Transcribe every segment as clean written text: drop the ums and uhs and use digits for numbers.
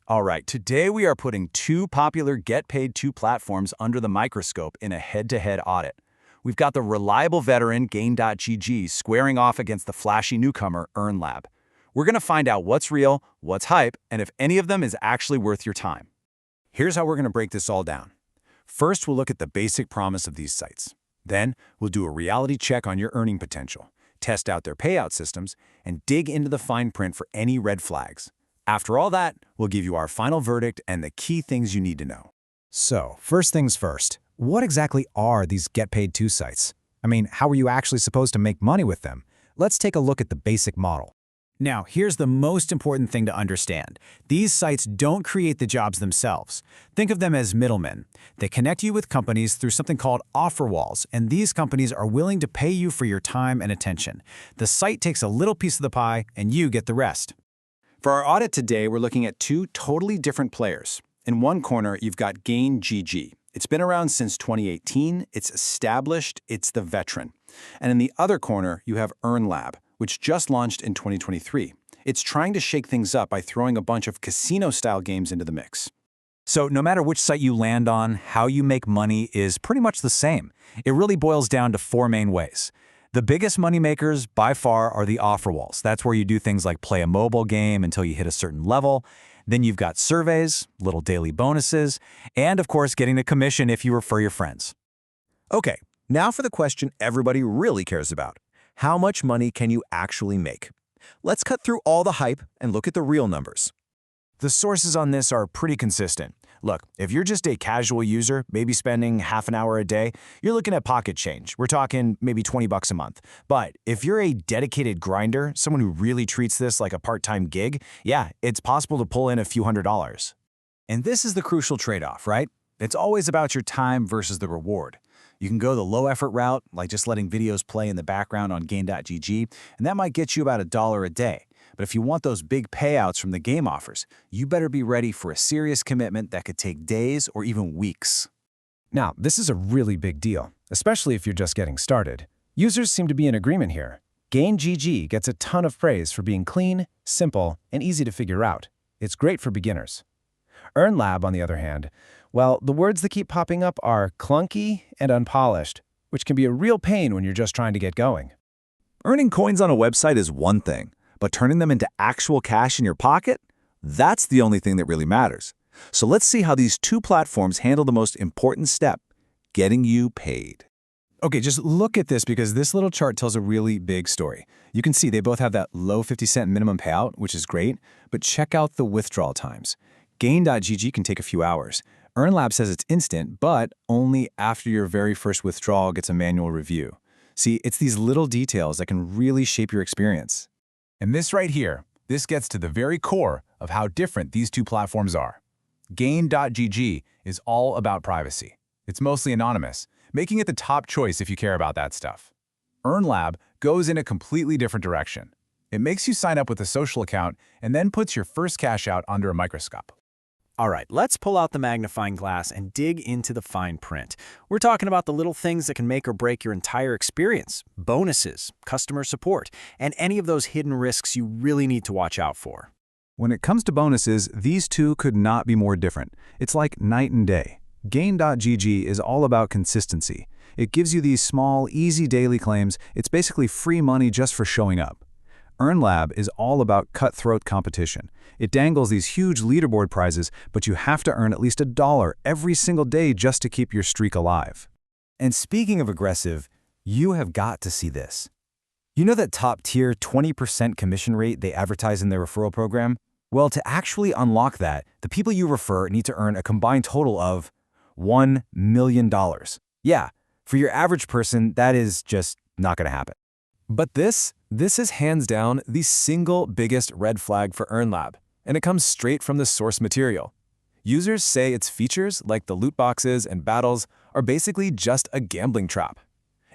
All right, today we are putting two popular get-paid-to platforms under the microscope in a head-to-head audit. We've got the reliable veteran GainGG squaring off against the flashy newcomer Earnlab. We're going to find out what's real, what's hype, and if any of them is actually worth your time. Here's how we're going to break this all down. First, we'll look at the basic promise of these sites. Then, we'll do a reality check on your earning potential, test out their payout systems, and dig into the fine print for any red flags. After all that, we'll give you our final verdict and the key things you need to know. So, first things first, what exactly are these get-paid-to sites? I mean, how are you actually supposed to make money with them? Let's take a look at the basic model. Now, here's the most important thing to understand. These sites don't create the jobs themselves. Think of them as middlemen. They connect you with companies through something called offer walls, and these companies are willing to pay you for your time and attention. The site takes a little piece of the pie, and you get the rest. For our audit today, we're looking at two totally different players. In one corner, you've got GainGG. It's been around since 2018, it's established, it's the veteran. And in the other corner, you have Earnlab, which just launched in 2023. It's trying to shake things up by throwing a bunch of casino-style games into the mix. So no matter which site you land on, how you make money is pretty much the same. It really boils down to four main ways. The biggest moneymakers by far are the offer walls. That's where you do things like play a mobile game until you hit a certain level. Then you've got surveys, little daily bonuses, and of course getting a commission if you refer your friends. Okay, now for the question everybody really cares about. How much money can you actually make? Let's cut through all the hype and look at the real numbers. The sources on this are pretty consistent. Look, if you're just a casual user, maybe spending half an hour a day, you're looking at pocket change. We're talking maybe $20 a month. But if you're a dedicated grinder, someone who really treats this like a part-time gig, yeah, it's possible to pull in a few $100s. And this is the crucial trade-off, right? It's always about your time versus the reward. You can go the low-effort route, like just letting videos play in the background on GainGG, and that might get you about $1 a day. But if you want those big payouts from the game offers, you better be ready for a serious commitment that could take days or even weeks. Now, this is a really big deal, especially if you're just getting started. Users seem to be in agreement here. GainGG gets a ton of praise for being clean, simple, and easy to figure out. It's great for beginners. Earnlab, on the other hand, well, the words that keep popping up are clunky and unpolished, which can be a real pain when you're just trying to get going. Earning coins on a website is one thing, but turning them into actual cash in your pocket? That's the only thing that really matters. So let's see how these two platforms handle the most important step, getting you paid. Okay, just look at this because this little chart tells a really big story. You can see they both have that low 50-cent minimum payout, which is great, but check out the withdrawal times. Gain.gg can take a few hours. Earnlab says it's instant, but only after your very first withdrawal gets a manual review. See, it's these little details that can really shape your experience. And this right here, this gets to the very core of how different these two platforms are. Gain.gg is all about privacy. It's mostly anonymous, making it the top choice if you care about that stuff. Earnlab goes in a completely different direction. It makes you sign up with a social account and then puts your first cash out under a microscope. All right, let's pull out the magnifying glass and dig into the fine print. We're talking about the little things that can make or break your entire experience, bonuses, customer support, and any of those hidden risks you really need to watch out for. When it comes to bonuses, these two could not be more different. It's like night and day. Gain.gg is all about consistency. It gives you these small, easy daily claims. It's basically free money just for showing up. Earnlab is all about cutthroat competition. It dangles these huge leaderboard prizes, but you have to earn at least $1 every single day just to keep your streak alive. And speaking of aggressive, you have got to see this. You know that top-tier 20% commission rate they advertise in their referral program? Well, to actually unlock that, the people you refer need to earn a combined total of $1 million. Yeah, for your average person, that is just not going to happen. But this is hands down the single biggest red flag for Earnlab, and it comes straight from the source material. Users say its features, like the loot boxes and battles, are basically just a gambling trap.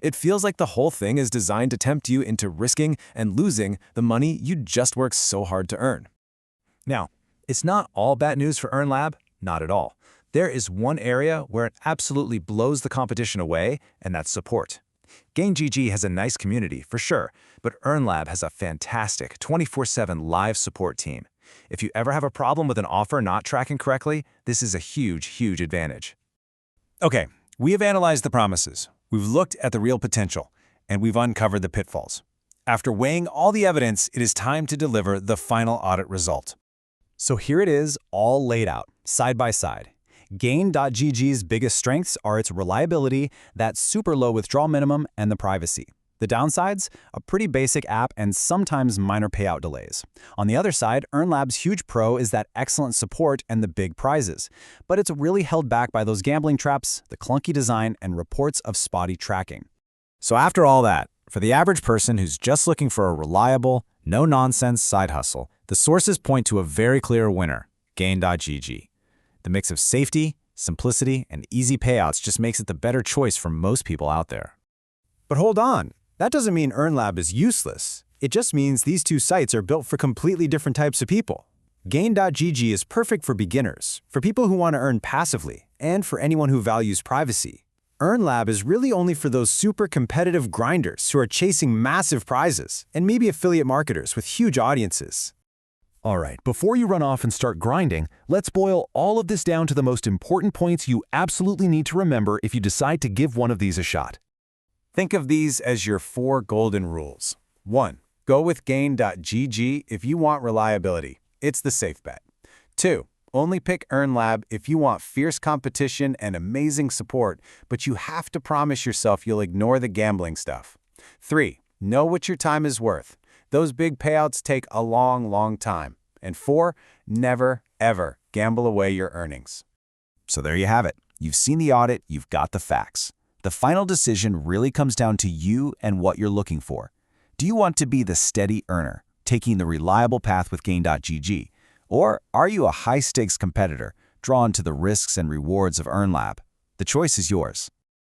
It feels like the whole thing is designed to tempt you into risking and losing the money you just worked so hard to earn. Now, it's not all bad news for Earnlab, not at all. There is one area where it absolutely blows the competition away, and that's support. GainGG has a nice community, for sure, but Earnlab has a fantastic 24/7 live support team. If you ever have a problem with an offer not tracking correctly, this is a huge advantage. Okay, we have analyzed the promises, we've looked at the real potential, and we've uncovered the pitfalls. After weighing all the evidence, it is time to deliver the final audit result. So here it is, all laid out, side by side. GainGG's biggest strengths are its reliability, that super low withdrawal minimum, and the privacy. The downsides? A pretty basic app and sometimes minor payout delays. On the other side, Earnlab's huge pro is that excellent support and the big prizes. But it's really held back by those gambling traps, the clunky design, and reports of spotty tracking. So after all that, for the average person who's just looking for a reliable, no-nonsense side hustle, the sources point to a very clear winner, GainGG. The mix of safety, simplicity, and easy payouts just makes it the better choice for most people out there. But hold on. That doesn't mean Earnlab is useless. It just means these two sites are built for completely different types of people. GainGG is perfect for beginners, for people who want to earn passively, and for anyone who values privacy. Earnlab is really only for those super competitive grinders who are chasing massive prizes, and maybe affiliate marketers with huge audiences. All right, before you run off and start grinding, let's boil all of this down to the most important points you absolutely need to remember if you decide to give one of these a shot. Think of these as your 4 golden rules. 1. Go with GainGG if you want reliability. It's the safe bet. 2. Only pick Earnlab if you want fierce competition and amazing support, but you have to promise yourself you'll ignore the gambling stuff. 3. Know what your time is worth. Those big payouts take a long time. And 4. Never, ever gamble away your earnings. So there you have it. You've seen the audit, you've got the facts. The final decision really comes down to you and what you're looking for. Do you want to be the steady earner, taking the reliable path with GainGG? Or are you a high-stakes competitor, drawn to the risks and rewards of Earnlab? The choice is yours.